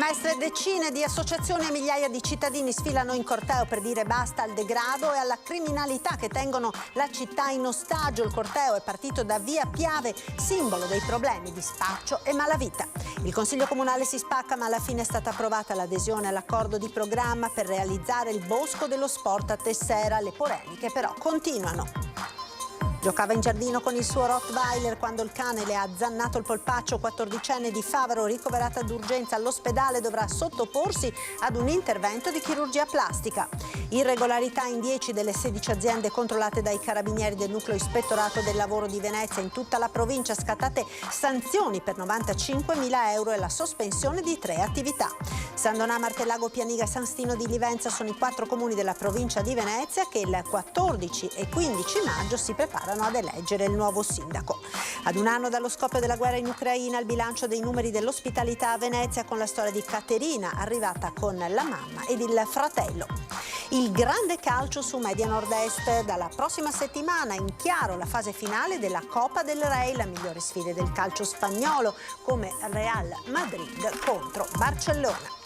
Mestre, decine di associazioni e migliaia di cittadini sfilano in corteo per dire basta al degrado e alla criminalità che tengono la città in ostaggio. Il corteo è partito da via Piave, simbolo dei problemi di spaccio e malavita. Il Consiglio Comunale si spacca, ma alla fine è stata approvata l'adesione all'accordo di programma per realizzare il Bosco dello Sport a Tessera. Le polemiche però continuano. Giocava in giardino con il suo Rottweiler quando il cane le ha azzannato il polpaccio. 14enne di Favaro, ricoverata d'urgenza all'ospedale, dovrà sottoporsi ad un intervento di chirurgia plastica. Irregolarità in 10 delle 16 aziende controllate dai carabinieri del nucleo ispettorato del lavoro di Venezia. In tutta la provincia scattate sanzioni per 95.000 euro e la sospensione di 3 attività. San Donà, Martellago, Pianiga e San Stino di Livenza sono i 4 comuni della provincia di Venezia che il 14 e 15 maggio si preparano ad eleggere il nuovo sindaco. Ad un anno dallo scoppio della guerra in Ucraina, il bilancio dei numeri dell'ospitalità a Venezia con la storia di Caterina, arrivata con la mamma ed il fratello. Il grande calcio su Media Nord-Est. Dalla prossima settimana in chiaro la fase finale della Copa del Rey, la migliore sfide del calcio spagnolo, come Real Madrid contro Barcellona.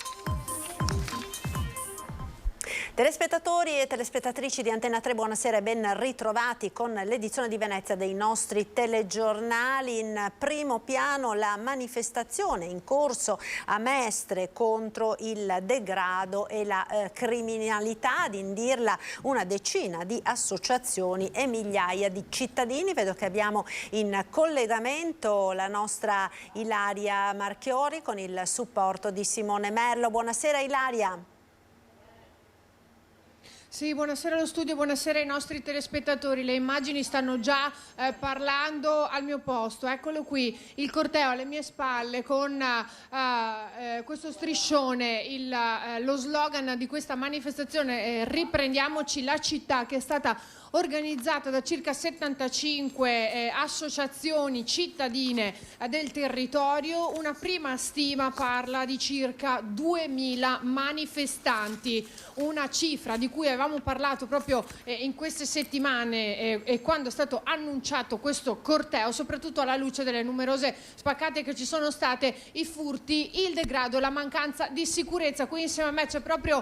Telespettatori e telespettatrici di Antena 3, buonasera e ben ritrovati con l'edizione di Venezia dei nostri telegiornali. In primo piano la manifestazione in corso a Mestre contro il degrado e la criminalità, ad indirla una decina di associazioni e migliaia di cittadini. Vedo che abbiamo in collegamento la nostra Ilaria Marchiori con il supporto di Simone Merlo. Buonasera Ilaria. Sì, buonasera allo studio, buonasera ai nostri telespettatori. Le immagini stanno già parlando al mio posto. Eccolo qui, il corteo alle mie spalle con questo striscione, lo slogan di questa manifestazione, riprendiamoci la città, che è stata organizzata da circa 75 associazioni cittadine del territorio. Una prima stima parla di circa 2000 manifestanti, una cifra di cui avevamo parlato proprio in queste settimane e quando è stato annunciato questo corteo, soprattutto alla luce delle numerose spaccate che ci sono state, i furti, il degrado, la mancanza di sicurezza. Qui insieme a me c'è proprio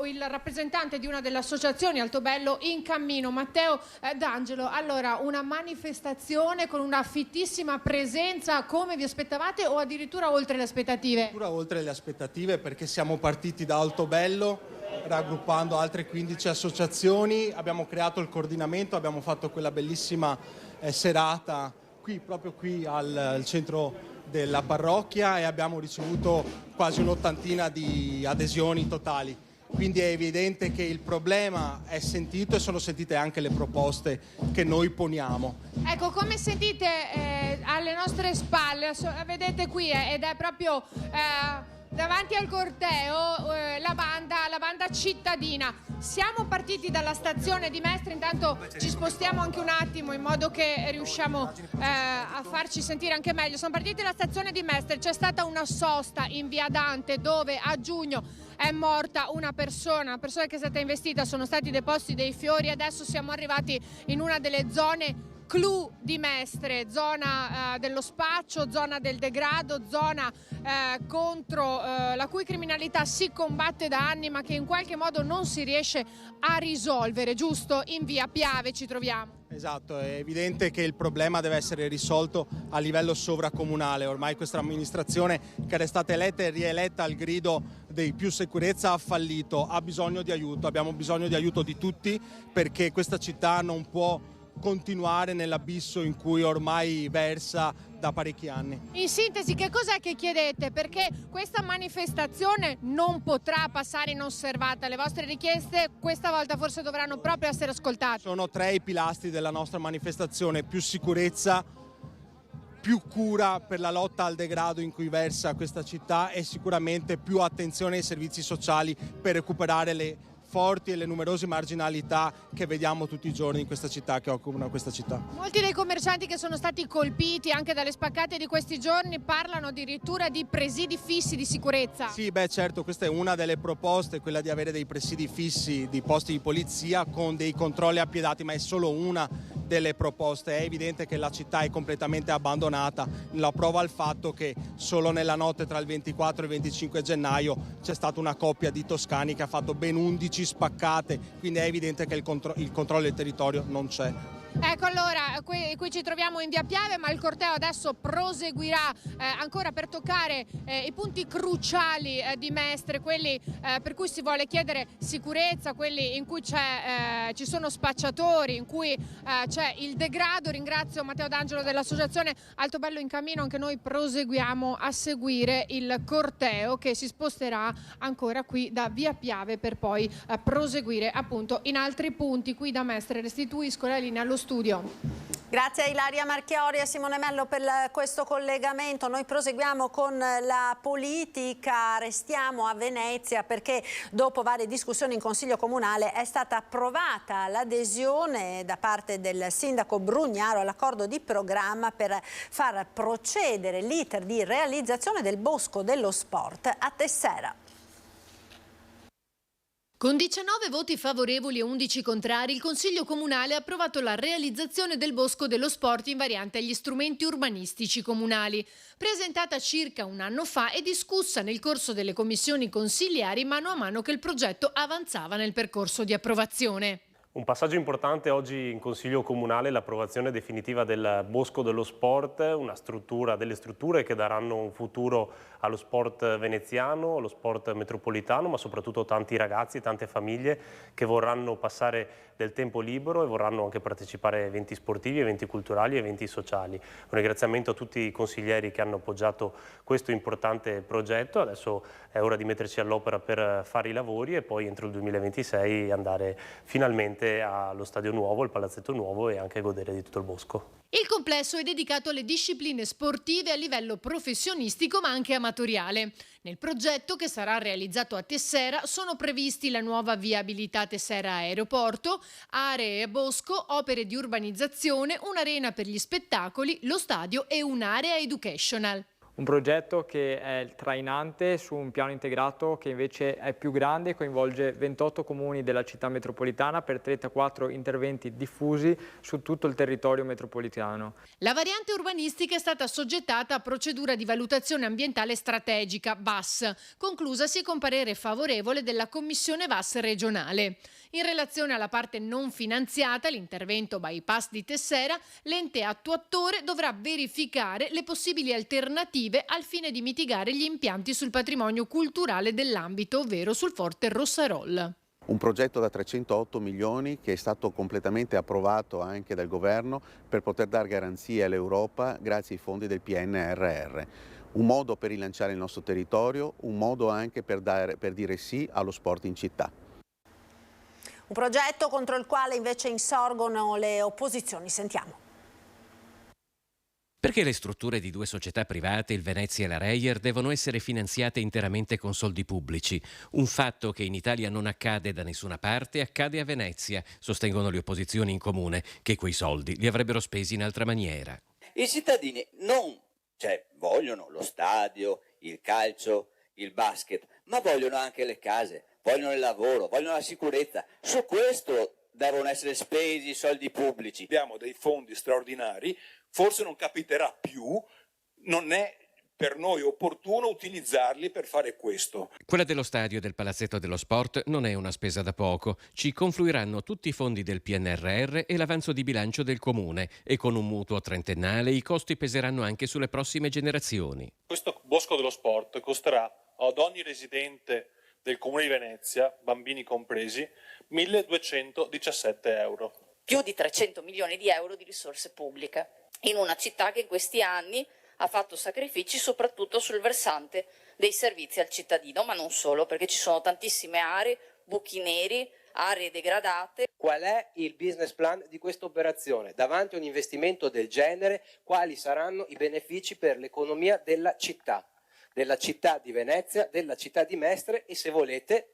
il rappresentante di una delle associazioni, Altobello in Cammino, Matteo D'Angelo. Allora, una manifestazione con una fittissima presenza, come vi aspettavate o addirittura oltre le aspettative? Addirittura oltre le aspettative, perché siamo partiti da Altobello raggruppando altre 15 associazioni, abbiamo creato il coordinamento, abbiamo fatto quella bellissima serata proprio qui al centro della parrocchia e abbiamo ricevuto quasi un'ottantina di adesioni totali. Quindi è evidente che il problema è sentito e sono sentite anche le proposte che noi poniamo. Ecco, come sentite alle nostre spalle, vedete qui ed è proprio davanti al corteo la banda cittadina. Siamo partiti dalla stazione di Mestre, intanto ci spostiamo anche un attimo in modo che riusciamo a farci sentire anche meglio. Siamo partiti dalla stazione di Mestre, c'è stata una sosta in via Dante dove a giugno è morta una persona che è stata investita, sono stati deposti dei fiori. Adesso siamo arrivati in una delle zone clou di Mestre, zona dello spaccio, zona del degrado, zona contro la cui criminalità si combatte da anni ma che in qualche modo non si riesce a risolvere, giusto? In via Piave ci troviamo. Esatto, è evidente che il problema deve essere risolto a livello sovracomunale. Ormai questa amministrazione, che era stata eletta e rieletta al grido di più sicurezza, ha fallito, ha bisogno di aiuto, abbiamo bisogno di aiuto di tutti, perché questa città non può continuare nell'abisso in cui ormai versa da parecchi anni. In sintesi, che cos'è che chiedete? Perché questa manifestazione non potrà passare inosservata. Le vostre richieste questa volta forse dovranno proprio essere ascoltate. Sono 3 i pilastri della nostra manifestazione: più sicurezza, più cura per la lotta al degrado in cui versa questa città e sicuramente più attenzione ai servizi sociali per recuperare le forti e le numerose marginalità che vediamo tutti i giorni in questa città, che occupano questa città. Molti dei commercianti che sono stati colpiti anche dalle spaccate di questi giorni parlano addirittura di presidi fissi di sicurezza. Sì, certo, questa è una delle proposte, quella di avere dei presidi fissi di posti di polizia con dei controlli appiedati, ma è solo una delle proposte. È evidente che la città è completamente abbandonata, la prova il fatto che solo nella notte tra il 24 e il 25 gennaio c'è stata una coppia di toscani che ha fatto ben 11 spaccate, quindi è evidente che il controllo del territorio non c'è. Ecco, allora, qui ci troviamo in Via Piave, ma il corteo adesso proseguirà ancora per toccare i punti cruciali di Mestre, quelli per cui si vuole chiedere sicurezza, quelli in cui ci sono spacciatori, in cui c'è il degrado. Ringrazio Matteo D'Angelo dell'associazione Altobello in Cammino. Anche noi proseguiamo a seguire il corteo che si sposterà ancora qui da Via Piave per poi proseguire appunto in altri punti qui da Mestre. Restituisco la linea allo studio. Grazie a Ilaria Marchiori e a Simone Mello per questo collegamento. Noi proseguiamo con la politica, restiamo a Venezia perché dopo varie discussioni in Consiglio Comunale è stata approvata l'adesione da parte del sindaco Brugnaro all'accordo di programma per far procedere l'iter di realizzazione del Bosco dello Sport a Tessera. Con 19 voti favorevoli e 11 contrari, il Consiglio Comunale ha approvato la realizzazione del Bosco dello Sport in variante agli strumenti urbanistici comunali. Presentata circa un anno fa e discussa nel corso delle commissioni consiliari mano a mano che il progetto avanzava nel percorso di approvazione. Un passaggio importante oggi in Consiglio Comunale è l'approvazione definitiva del Bosco dello Sport, delle strutture che daranno un futuro allo sport veneziano, allo sport metropolitano, ma soprattutto tanti ragazzi, tante famiglie che vorranno passare del tempo libero e vorranno anche partecipare a eventi sportivi, eventi culturali e eventi sociali. Un ringraziamento a tutti i consiglieri che hanno appoggiato questo importante progetto. Adesso è ora di metterci all'opera per fare i lavori e poi entro il 2026 andare finalmente allo stadio nuovo, al palazzetto nuovo e anche godere di tutto il bosco. Il complesso è dedicato alle discipline sportive a livello professionistico ma anche amatoriale. Nel progetto, che sarà realizzato a Tessera, sono previsti la nuova viabilità Tessera Aeroporto, aree e bosco, opere di urbanizzazione, un'arena per gli spettacoli, lo stadio e un'area educational. Un progetto che è trainante su un piano integrato che invece è più grande e coinvolge 28 comuni della città metropolitana per 34 interventi diffusi su tutto il territorio metropolitano. La variante urbanistica è stata soggettata a procedura di valutazione ambientale strategica, VAS, conclusasi con parere favorevole della Commissione VAS regionale. In relazione alla parte non finanziata, l'intervento bypass di Tessera, l'ente attuatore dovrà verificare le possibili alternative al fine di mitigare gli impianti sul patrimonio culturale dell'ambito, ovvero sul Forte Rossarol. Un progetto da 308 milioni che è stato completamente approvato anche dal governo per poter dare garanzie all'Europa grazie ai fondi del PNRR. Un modo per rilanciare il nostro territorio, un modo anche per dire sì allo sport in città. Un progetto contro il quale invece insorgono le opposizioni. Sentiamo. Perché le strutture di due società private, il Venezia e la Reyer, devono essere finanziate interamente con soldi pubblici. Un fatto che in Italia non accade da nessuna parte, accade a Venezia, sostengono le opposizioni in comune, che quei soldi li avrebbero spesi in altra maniera. I cittadini vogliono lo stadio, il calcio, il basket, ma vogliono anche le case, vogliono il lavoro, vogliono la sicurezza. Su questo devono essere spesi i soldi pubblici. Abbiamo dei fondi straordinari, forse non capiterà più, non è per noi opportuno utilizzarli per fare questo. Quella dello stadio e del palazzetto dello sport non è una spesa da poco. Ci confluiranno tutti i fondi del PNRR e l'avanzo di bilancio del comune e con un mutuo trentennale i costi peseranno anche sulle prossime generazioni. Questo Bosco dello Sport costerà ad ogni residente del Comune di Venezia, bambini compresi, 1.217 euro. Più di 300 milioni di euro di risorse pubbliche, in una città che in questi anni ha fatto sacrifici soprattutto sul versante dei servizi al cittadino, ma non solo, perché ci sono tantissime aree, buchi neri, aree degradate. Qual è il business plan di questa operazione? Davanti a un investimento del genere, quali saranno i benefici per l'economia della città di Venezia, della città di Mestre e, se volete,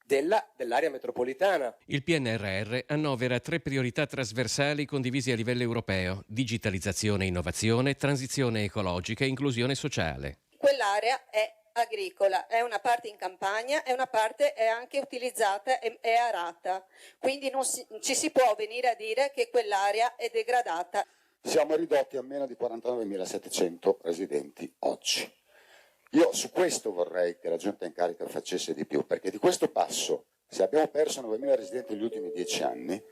dell'area metropolitana. Il PNRR annovera 3 priorità trasversali condivise a livello europeo: digitalizzazione e innovazione, transizione ecologica e inclusione sociale. Quell'area è agricola, è una parte in campagna e una parte è anche utilizzata e arata, quindi non ci si può venire a dire che quell'area è degradata. Siamo ridotti a meno di 49.700 residenti oggi. Io su questo vorrei che la giunta in carica facesse di più, perché di questo passo, se abbiamo perso 9.000 residenti negli ultimi 10 anni,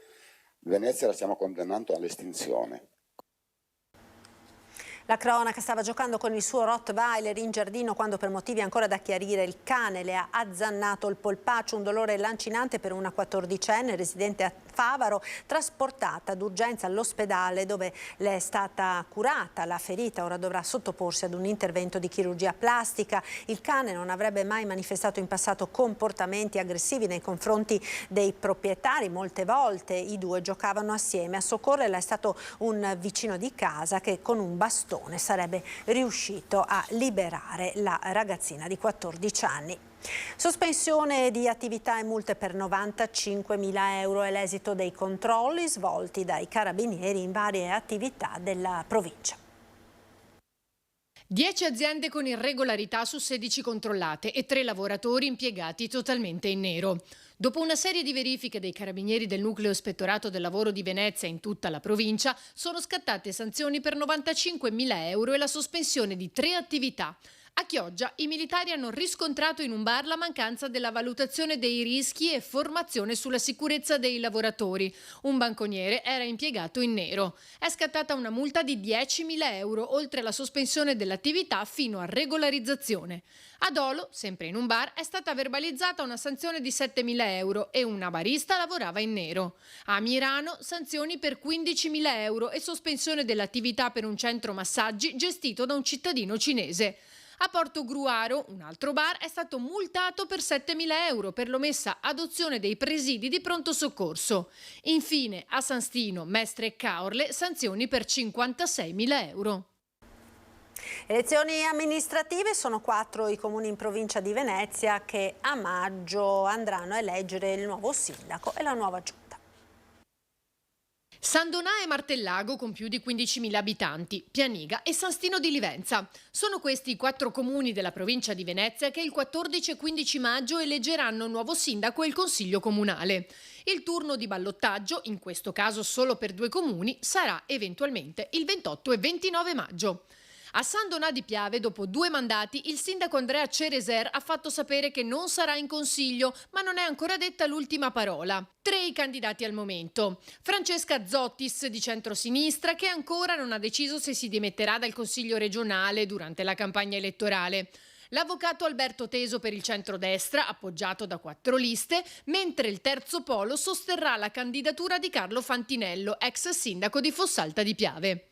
Venezia la stiamo condannando all'estinzione. La cronaca stava giocando con il suo Rottweiler in giardino quando, per motivi ancora da chiarire, il cane le ha azzannato il polpaccio, un dolore lancinante per una 14enne residente a Favaro, trasportata d'urgenza all'ospedale dove le è stata curata. La ferita ora dovrà sottoporsi ad un intervento di chirurgia plastica. Il cane non avrebbe mai manifestato in passato comportamenti aggressivi nei confronti dei proprietari. Molte volte i due giocavano assieme. A soccorrerla è stato un vicino di casa che con un bastone sarebbe riuscito a liberare la ragazzina di 14 anni. Sospensione di attività e multe per 95.000 euro è l'esito dei controlli svolti dai carabinieri in varie attività della provincia. 10 aziende con irregolarità su 16 controllate e 3 lavoratori impiegati totalmente in nero. Dopo una serie di verifiche dei carabinieri del nucleo ispettorato del lavoro di Venezia in tutta la provincia, sono scattate sanzioni per 95.000 euro e la sospensione di 3 attività. A Chioggia i militari hanno riscontrato in un bar la mancanza della valutazione dei rischi e formazione sulla sicurezza dei lavoratori. Un banconiere era impiegato in nero. È scattata una multa di 10.000 euro, oltre alla sospensione dell'attività fino a regolarizzazione. Ad Olo, sempre in un bar, è stata verbalizzata una sanzione di 7.000 euro e una barista lavorava in nero. A Mirano, sanzioni per 15.000 euro e sospensione dell'attività per un centro massaggi gestito da un cittadino cinese. A Porto Gruaro, un altro bar, è stato multato per 7.000 euro per l'omessa adozione dei presidi di pronto soccorso. Infine, a San Stino, Mestre e Caorle, sanzioni per 56.000 euro. Elezioni amministrative, sono 4 i comuni in provincia di Venezia che a maggio andranno a eleggere il nuovo sindaco e la nuova giunta. San Donà e Martellago con più di 15.000 abitanti, Pianiga e San Stino di Livenza. Sono questi i 4 comuni della provincia di Venezia che il 14 e 15 maggio eleggeranno nuovo sindaco e il consiglio comunale. Il turno di ballottaggio, in questo caso solo per 2 comuni, sarà eventualmente il 28 e 29 maggio. A San Donà di Piave, dopo 2 mandati, il sindaco Andrea Cereser ha fatto sapere che non sarà in consiglio, ma non è ancora detta l'ultima parola. 3 i candidati al momento. Francesca Zottis di centrosinistra, che ancora non ha deciso se si dimetterà dal consiglio regionale durante la campagna elettorale. L'avvocato Alberto Teso per il centrodestra, appoggiato da 4 liste, mentre il terzo polo sosterrà la candidatura di Carlo Fantinello, ex sindaco di Fossalta di Piave.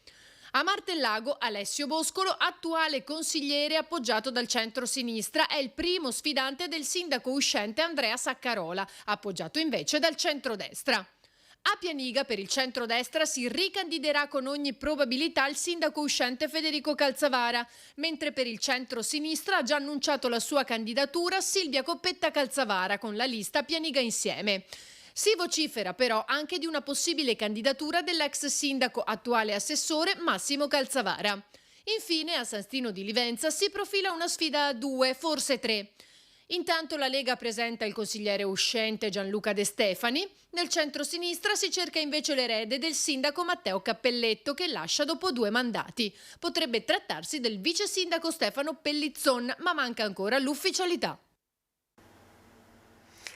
A Martellago, Alessio Boscolo, attuale consigliere appoggiato dal centro-sinistra, è il primo sfidante del sindaco uscente Andrea Saccarola, appoggiato invece dal centrodestra. A Pianiga, per il centrodestra, si ricandiderà con ogni probabilità il sindaco uscente Federico Calzavara, mentre per il centro-sinistra ha già annunciato la sua candidatura Silvia Coppetta Calzavara con la lista Pianiga Insieme. Si vocifera però anche di una possibile candidatura dell'ex sindaco, attuale assessore Massimo Calzavara. Infine, a San Stino di Livenza si profila una sfida a 2, forse 3. Intanto la Lega presenta il consigliere uscente Gianluca De Stefani. Nel centro-sinistra si cerca invece l'erede del sindaco Matteo Cappelletto, che lascia dopo 2 mandati. Potrebbe trattarsi del vice sindaco Stefano Pellizzon, ma manca ancora l'ufficialità.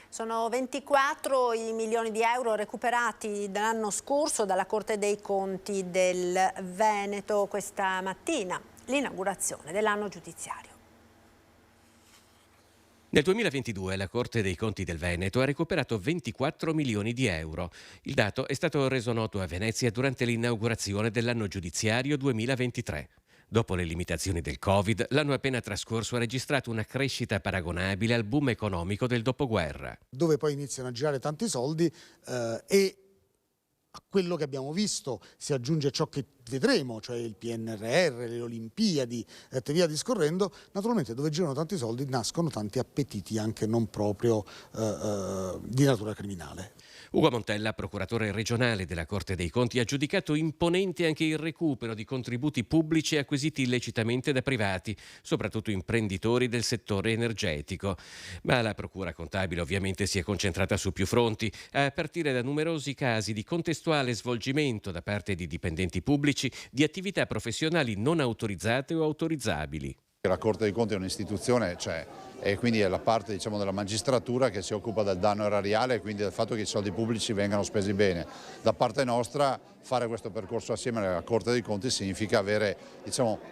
Sono 24 i milioni di euro recuperati l'anno scorso dalla Corte dei Conti del Veneto. Questa mattina l'inaugurazione dell'anno giudiziario. Nel 2022 la Corte dei Conti del Veneto ha recuperato 24 milioni di euro. Il dato è stato reso noto a Venezia durante l'inaugurazione dell'anno giudiziario 2023. Dopo le limitazioni del Covid, l'anno appena trascorso ha registrato una crescita paragonabile al boom economico del dopoguerra. Dove poi iniziano a girare tanti soldi e A quello che abbiamo visto si aggiunge ciò che vedremo, cioè il PNRR, le Olimpiadi e via discorrendo. Naturalmente dove girano tanti soldi nascono tanti appetiti anche non proprio di natura criminale. Ugo Montella, procuratore regionale della Corte dei Conti, ha giudicato imponente anche il recupero di contributi pubblici acquisiti illecitamente da privati, soprattutto imprenditori del settore energetico. Ma la procura contabile ovviamente si è concentrata su più fronti, a partire da numerosi casi di contestuale svolgimento da parte di dipendenti pubblici di attività professionali non autorizzate o autorizzabili. La Corte dei Conti è un'istituzione, e quindi è la parte della magistratura che si occupa del danno erariale e quindi del fatto che i soldi pubblici vengano spesi bene. Da parte nostra fare questo percorso assieme alla Corte dei Conti significa avere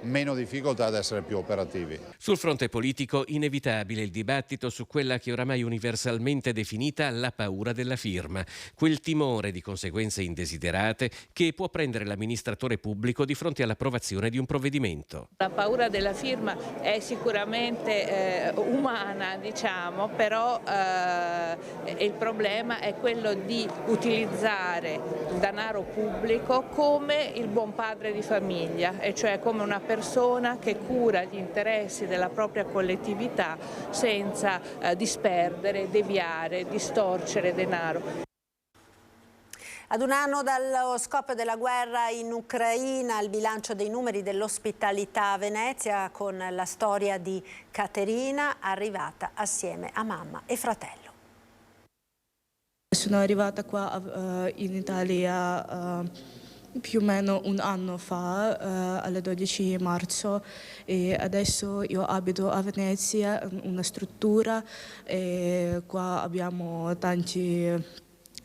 meno difficoltà ad essere più operativi. Sul fronte politico inevitabile il dibattito su quella che oramai universalmente definita la paura della firma, quel timore di conseguenze indesiderate che può prendere l'amministratore pubblico di fronte all'approvazione di un provvedimento. La paura della firma è sicuramente umana, però il problema è quello di utilizzare il denaro pubblico come il buon padre di famiglia, e cioè come una persona che cura gli interessi della propria collettività senza disperdere, deviare, distorcere denaro. Ad un anno dallo scoppio della guerra in Ucraina, il bilancio dei numeri dell'ospitalità a Venezia con la storia di Caterina, arrivata assieme a mamma e fratello. Sono arrivata qua in Italia più o meno un anno fa, alle 12 marzo, e adesso io abito a Venezia, una struttura, e qua abbiamo tanti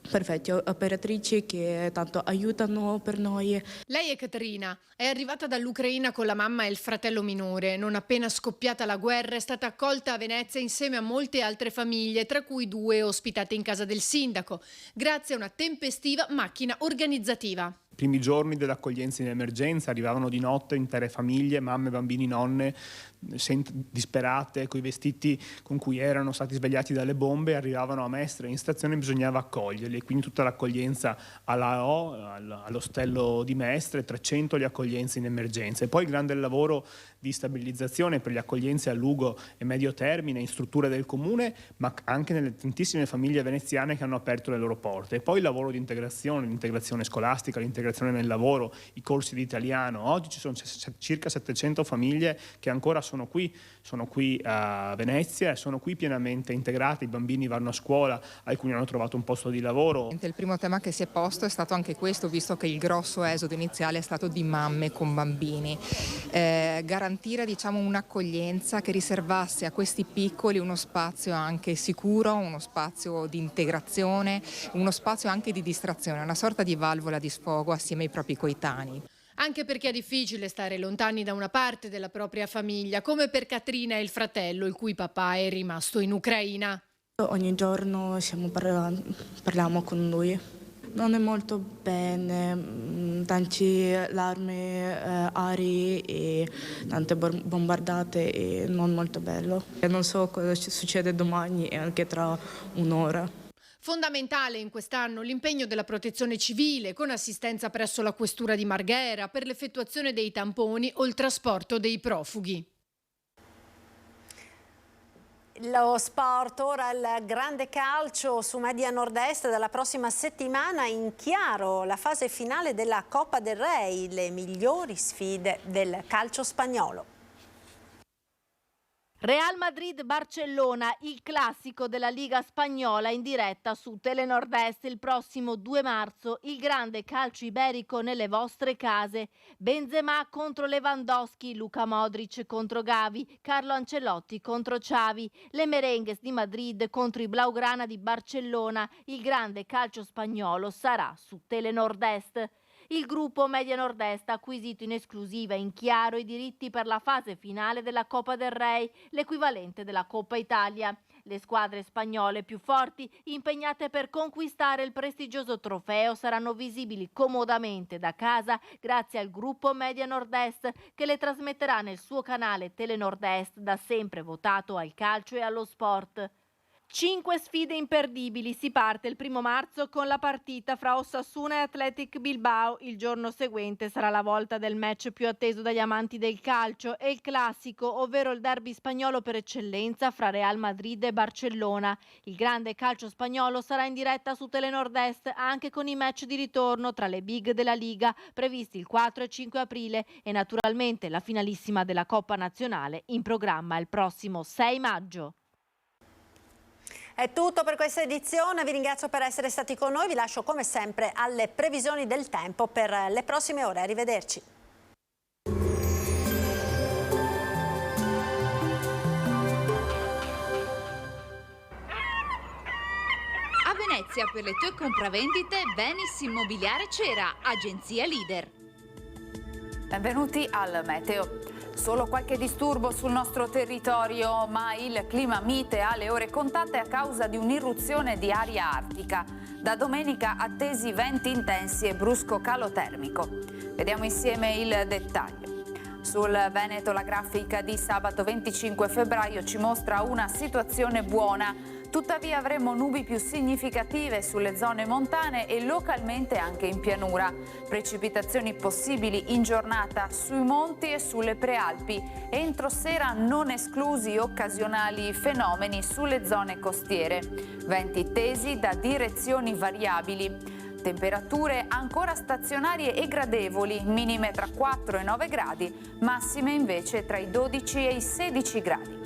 perfetti operatrici che tanto aiutano per noi. Lei è Caterina, è arrivata dall'Ucraina con la mamma e il fratello minore. Non appena scoppiata la guerra è stata accolta a Venezia insieme a molte altre famiglie, tra cui 2 ospitate in casa del sindaco, grazie a una tempestiva macchina organizzativa. Primi giorni dell'accoglienza in emergenza arrivavano di notte intere famiglie, mamme, bambini, nonne, disperate, coi vestiti con cui erano stati svegliati dalle bombe, arrivavano a Mestre. In stazione bisognava accoglierli, quindi tutta l'accoglienza all'AO, all'ostello di Mestre, 300 le accoglienze in emergenza. E poi il grande lavoro di stabilizzazione per le accoglienze a lungo e medio termine in strutture del comune, ma anche nelle tantissime famiglie veneziane che hanno aperto le loro porte. E poi il lavoro di integrazione, l'integrazione scolastica, l'integrazione nel lavoro, i corsi di italiano. Oggi ci sono circa 700 famiglie che ancora sono qui a Venezia e sono qui pienamente integrate. I bambini vanno a scuola, alcuni hanno trovato un posto di lavoro. Il primo tema che si è posto è stato anche questo, visto che il grosso esodo iniziale è stato di mamme con bambini. Garantire un'accoglienza che riservasse a questi piccoli uno spazio anche sicuro, uno spazio di integrazione, uno spazio anche di distrazione, una sorta di valvola di sfogo assieme ai propri coetanei. Anche perché è difficile stare lontani da una parte della propria famiglia, come per Caterina e il fratello, il cui papà è rimasto in Ucraina. Ogni giorno parliamo con lui. Non è molto bene, tanti allarmi aerei e tante bombardate, e non molto bello. Non so cosa succede domani e anche tra un'ora. Fondamentale in quest'anno l'impegno della Protezione Civile con assistenza presso la Questura di Marghera per l'effettuazione dei tamponi o il trasporto dei profughi. Lo sport, ora il grande calcio su Media Nord-Est. Dalla prossima settimana in chiaro la fase finale della Coppa del Re, le migliori sfide del calcio spagnolo. Real Madrid-Barcellona, il classico della Liga Spagnola in diretta su Telenord-Est il prossimo 2 marzo, il grande calcio iberico nelle vostre case. Benzema contro Lewandowski, Luka Modric contro Gavi, Carlo Ancelotti contro Xavi, le Merengues di Madrid contro i Blaugrana di Barcellona, il grande calcio spagnolo sarà su Telenord-Est. Il gruppo Media Nord-Est ha acquisito in esclusiva in chiaro i diritti per la fase finale della Coppa del Re, l'equivalente della Coppa Italia. Le squadre spagnole più forti, impegnate per conquistare il prestigioso trofeo, saranno visibili comodamente da casa grazie al gruppo Media Nord-Est, che le trasmetterà nel suo canale Telenord-Est, da sempre votato al calcio e allo sport. 5 sfide imperdibili. Si parte il 1° marzo con la partita fra Osasuna e Athletic Bilbao. Il giorno seguente sarà la volta del match più atteso dagli amanti del calcio e il classico, ovvero il derby spagnolo per eccellenza fra Real Madrid e Barcellona. Il grande calcio spagnolo sarà in diretta su Telenord Est anche con i match di ritorno tra le big della Liga previsti il 4 e 5 aprile e naturalmente la finalissima della Coppa Nazionale in programma il prossimo 6 maggio. È tutto per questa edizione, vi ringrazio per essere stati con noi, vi lascio come sempre alle previsioni del tempo per le prossime ore, arrivederci. A Venezia per le tue compravendite Venis Immobiliare Cera, agenzia leader. Benvenuti al Meteo. Solo qualche disturbo sul nostro territorio, ma il clima mite alle ore contate a causa di un'irruzione di aria artica. Da domenica attesi venti intensi e brusco calo termico. Vediamo insieme il dettaglio. Sul Veneto la grafica di sabato 25 febbraio ci mostra una situazione buona. Tuttavia avremo nubi più significative sulle zone montane e localmente anche in pianura. Precipitazioni possibili in giornata sui monti e sulle prealpi. Entro sera non esclusi occasionali fenomeni sulle zone costiere. Venti tesi da direzioni variabili. Temperature ancora stazionarie e gradevoli, minime tra 4 e 9 gradi, massime invece tra i 12 e i 16 gradi.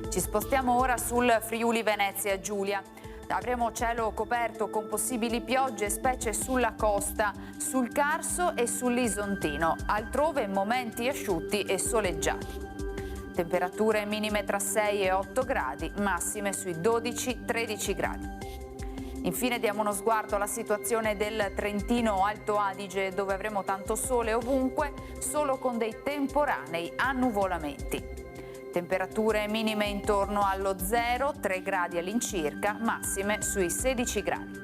Ci spostiamo ora sul Friuli Venezia Giulia. Avremo cielo coperto con possibili piogge, specie sulla costa, sul Carso e sull'Isontino, altrove momenti asciutti e soleggiati. Temperature minime tra 6 e 8 gradi, massime sui 12-13 gradi. Infine diamo uno sguardo alla situazione del Trentino Alto Adige, dove avremo tanto sole ovunque, solo con dei temporanei annuvolamenti. Temperature minime intorno allo 0, 3 gradi all'incirca, massime sui 16 gradi.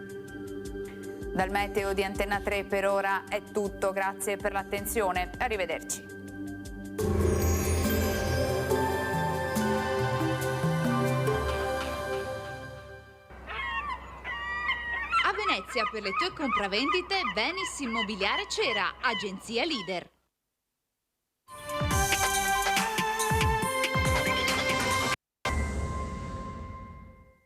Dal meteo di Antenna 3 per ora è tutto, grazie per l'attenzione, arrivederci. A Venezia per le tue compravendite Venis Immobiliare Cera, agenzia leader.